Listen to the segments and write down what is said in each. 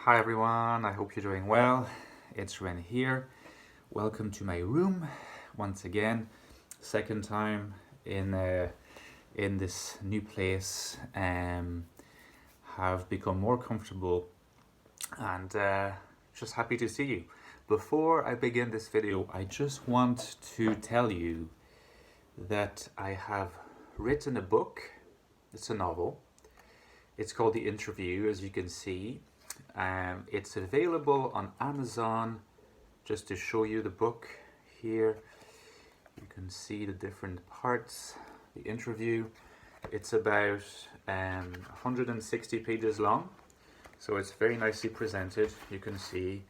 Hi everyone, I hope you're doing well. It's Ren here. Welcome to my room once again. Second time in this new place. Have become more comfortable and just happy to see you. Before I begin this video, I just want to tell you that I have written a book. It's a novel. It's called The Interview, as you can see. It's available on Amazon. Just to show you the book here, you can see the different parts. The interview, it's about 160 pages long, so it's very nicely presented. You can see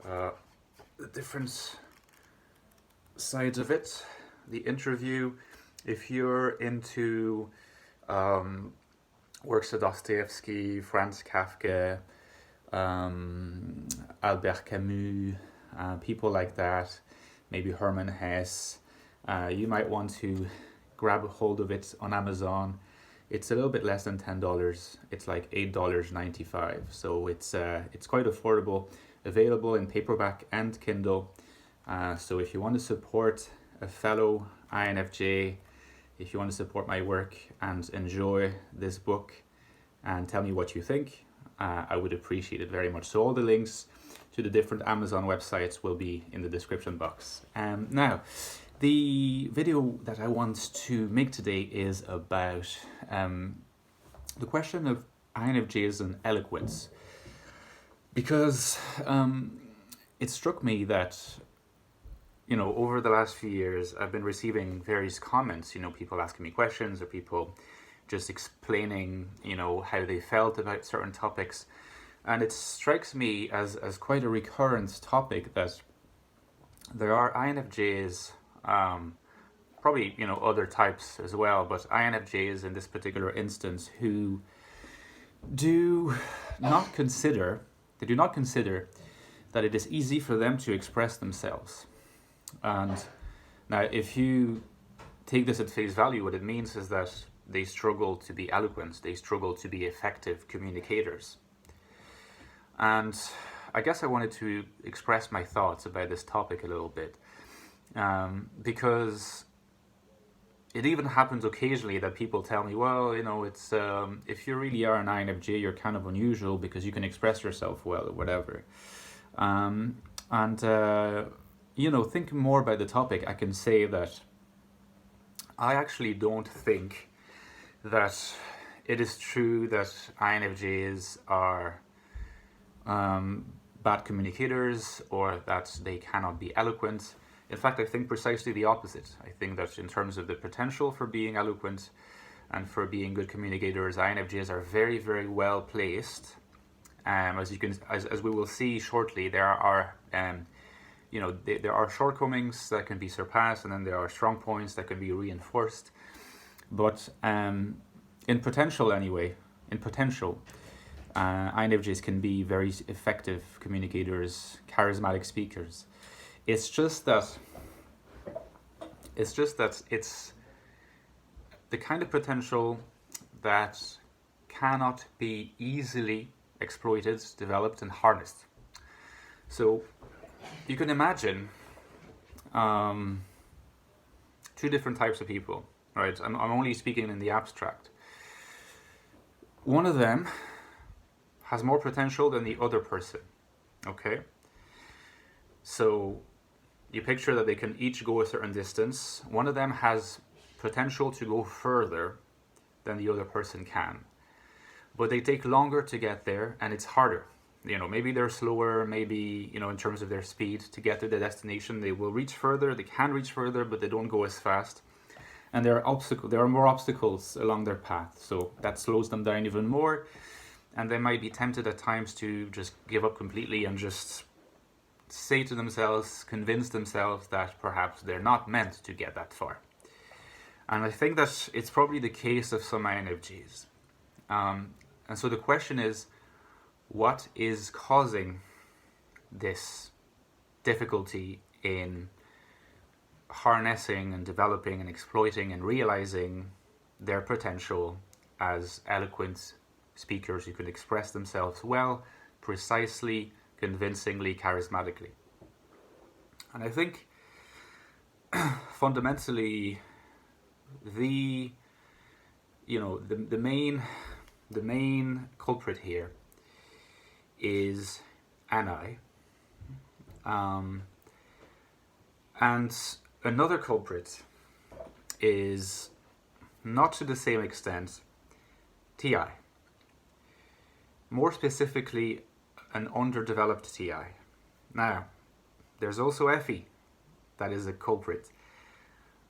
the different sides of it. The interview, if you're into works of Dostoevsky, Franz Kafka, Albert Camus, people like that, maybe Hermann Hesse, you might want to grab a hold of it on Amazon. It's a little bit less than $10. It's like $8.95, so it's quite affordable, available in paperback and Kindle. So if you want to support a fellow INFJ, if you want to support my work and enjoy this book and tell me what you think, I would appreciate it very much. So all the links to the different Amazon websites will be in the description box. Now, the video that I want to make today is about the question of INFJs and eloquence, because it struck me that, you know, over the last few years, I've been receiving various comments, you know, people asking me questions or people just explaining, you know, how they felt about certain topics. And it strikes me as quite a recurrent topic that there are INFJs, probably, you know, other types as well, but INFJs in this particular instance who do not consider that it is easy for them to express themselves. And now, if you take this at face value, what it means is that they struggle to be eloquent, they struggle to be effective communicators. And I guess I wanted to express my thoughts about this topic a little bit, because it even happens occasionally that people tell me, well, you know, it's if you really are an INFJ, you're kind of unusual because you can express yourself well or whatever. You know, thinking more about the topic, I can say that I actually don't think that it is true that INFJs are bad communicators or that they cannot be eloquent. In fact, I think precisely the opposite. I think that in terms of the potential for being eloquent and for being good communicators, INFJs are very, very well placed. As we will see shortly, there are you know, there are shortcomings that can be surpassed, and then there are strong points that can be reinforced. But in potential, INFJs can be very effective communicators, charismatic speakers. It's just that it's the kind of potential that cannot be easily exploited, developed, and harnessed. So you can imagine two different types of people, right? I'm only speaking in the abstract. One of them has more potential than the other person, okay? So you picture that they can each go a certain distance. One of them has potential to go further than the other person can, but they take longer to get there and it's harder. You know, maybe they're slower, maybe, you know, in terms of their speed to get to the destination, they will reach further, they can reach further, but they don't go as fast. And there are more obstacles along their path, so that slows them down even more. And they might be tempted at times to just give up completely and just say to themselves, convince themselves that perhaps they're not meant to get that far. And I think that it's probably the case of some INFJs. And so the question is, what is causing this difficulty in harnessing and developing and exploiting and realizing their potential as eloquent speakers who can express themselves well precisely, convincingly, charismatically. And I think fundamentally the main culprit here is NI. And another culprit is, not to the same extent, TI. More specifically, an underdeveloped TI. Now, there's also FE that is a culprit.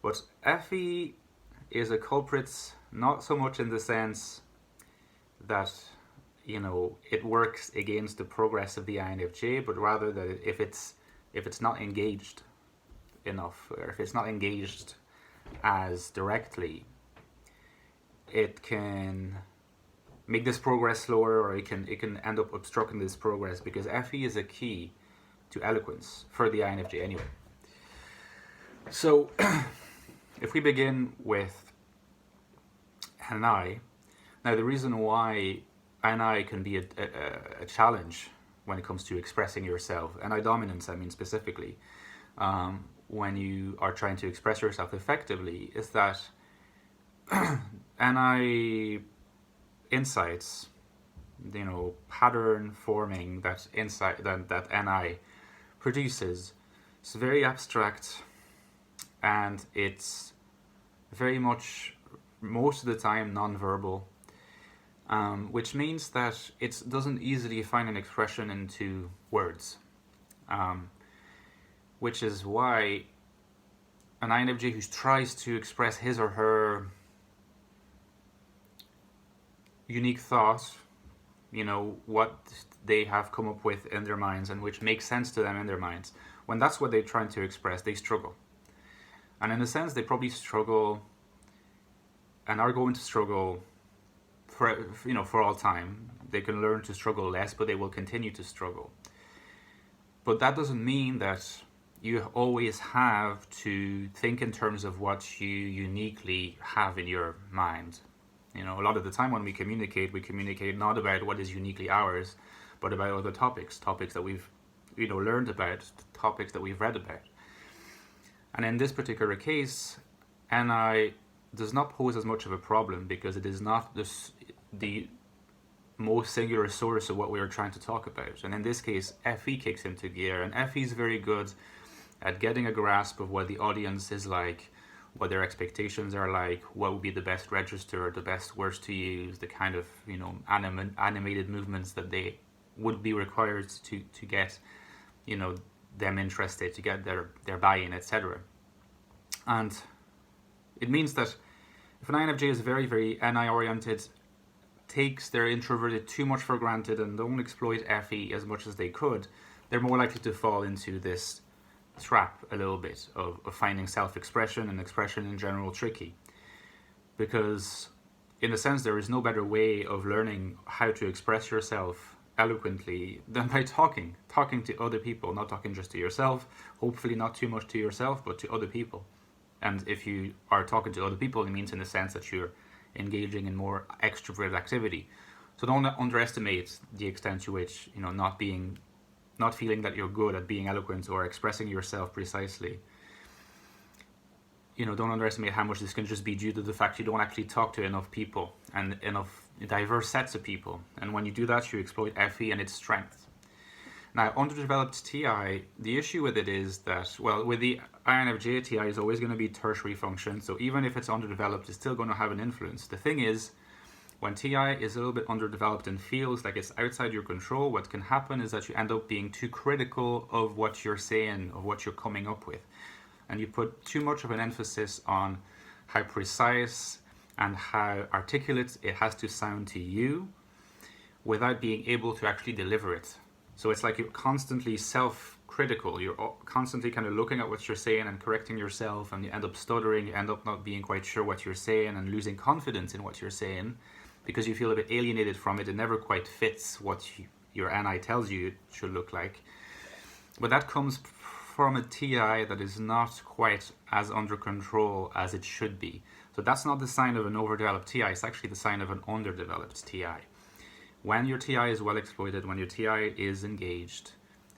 But FE is a culprit not so much in the sense that, it works against the progress of the INFJ, but rather that if it's not engaged enough, or if it's not engaged as directly, it can make this progress slower, or it can end up obstructing this progress, because FE is a key to eloquence for the INFJ anyway. So if we begin with NI, now the reason why NI can be a challenge when it comes to expressing yourself, NI dominance I mean specifically, when you are trying to express yourself effectively, is that NI insights, pattern forming that insight that NI produces, is very abstract, and it's very much, most of the time, non-verbal, which means that it doesn't easily find an expression into words, which is why an INFJ who tries to express his or her unique thought, what they have come up with in their minds and which makes sense to them in their minds, when that's what they're trying to express, they struggle. And in a sense, they probably struggle and are going to struggle for all time. They can learn to struggle less, but they will continue to struggle. But that doesn't mean that you always have to think in terms of what you uniquely have in your mind. A lot of the time when we communicate not about what is uniquely ours, but about other topics that we've learned about, topics that we've read about. And in this particular case, NI does not pose as much of a problem, because it is not the most singular source of what we are trying to talk about. And in this case, FE kicks into gear, and FE is very good at getting a grasp of what the audience is like, what their expectations are like, what would be the best register, the best words to use, the kind of animated movements that they would be required to get them interested, to get their buy-in, etc. And it means that if an INFJ is very, very NI oriented, takes their introverted too much for granted, and don't exploit FE as much as they could, they're more likely to fall into this trap a little bit of finding self-expression and expression in general tricky. Because in a sense, there is no better way of learning how to express yourself eloquently than by talking to other people, not talking just to yourself, hopefully not too much to yourself, but to other people. And if you are talking to other people, it means in the sense that you're engaging in more extroverted activity. So don't underestimate the extent to which, not feeling that you're good at being eloquent or expressing yourself precisely. Don't underestimate how much this can just be due to the fact you don't actually talk to enough people and enough diverse sets of people. And when you do that, you exploit FE and its strength. Now, underdeveloped TI, the issue with it is that, with the INFJ, TI is always going to be tertiary function. So even if it's underdeveloped, it's still going to have an influence. The thing is, when TI is a little bit underdeveloped and feels like it's outside your control, what can happen is that you end up being too critical of what you're saying, of what you're coming up with. And you put too much of an emphasis on how precise and how articulate it has to sound to you without being able to actually deliver it. So it's like you're constantly self-critical. You're constantly kind of looking at what you're saying and correcting yourself, and you end up stuttering, you end up not being quite sure what you're saying and losing confidence in what you're saying because you feel a bit alienated from it. It never quite fits what your NI tells you it should look like. But that comes from a TI that is not quite as under control as it should be. So that's not the sign of an overdeveloped TI, it's actually the sign of an underdeveloped TI. When your TI is well exploited, when your TI is engaged,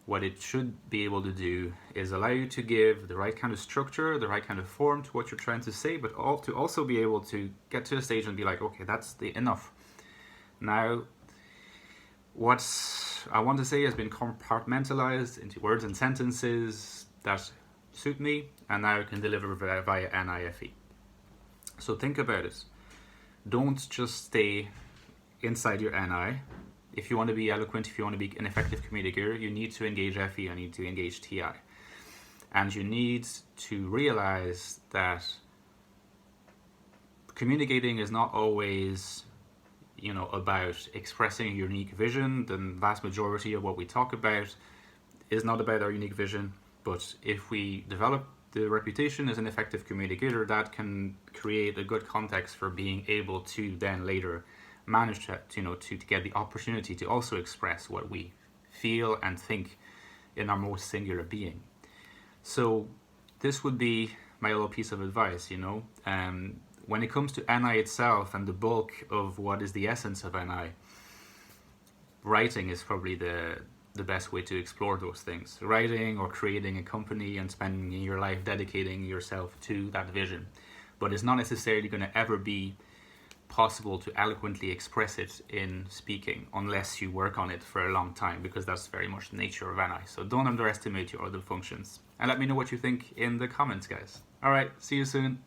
what it should be able to do is allow you to give the right kind of structure, the right kind of form to what you're trying to say, but to also be able to get to a stage and be like, okay, that's enough. Now, what I want to say has been compartmentalized into words and sentences that suit me, and now I can deliver via NIFE. So think about it. Don't just stay inside your NI. If you want to be eloquent, if you want to be an effective communicator, you need to engage FE, you need to engage TI. And you need to realize that communicating is not always, about expressing a unique vision. The vast majority of what we talk about is not about our unique vision, but if we develop the reputation as an effective communicator, that can create a good context for being able to then later manage to get the opportunity to also express what we feel and think in our most singular being. So this would be my little piece of advice, when it comes to NI itself and the bulk of what is the essence of NI, writing is probably the best way to explore those things. Writing or creating a company and spending your life dedicating yourself to that vision. But it's not necessarily going to ever be possible to eloquently express it in speaking unless you work on it for a long time, because that's very much the nature of NI. So don't underestimate your other functions. And let me know what you think in the comments, guys. Alright, see you soon.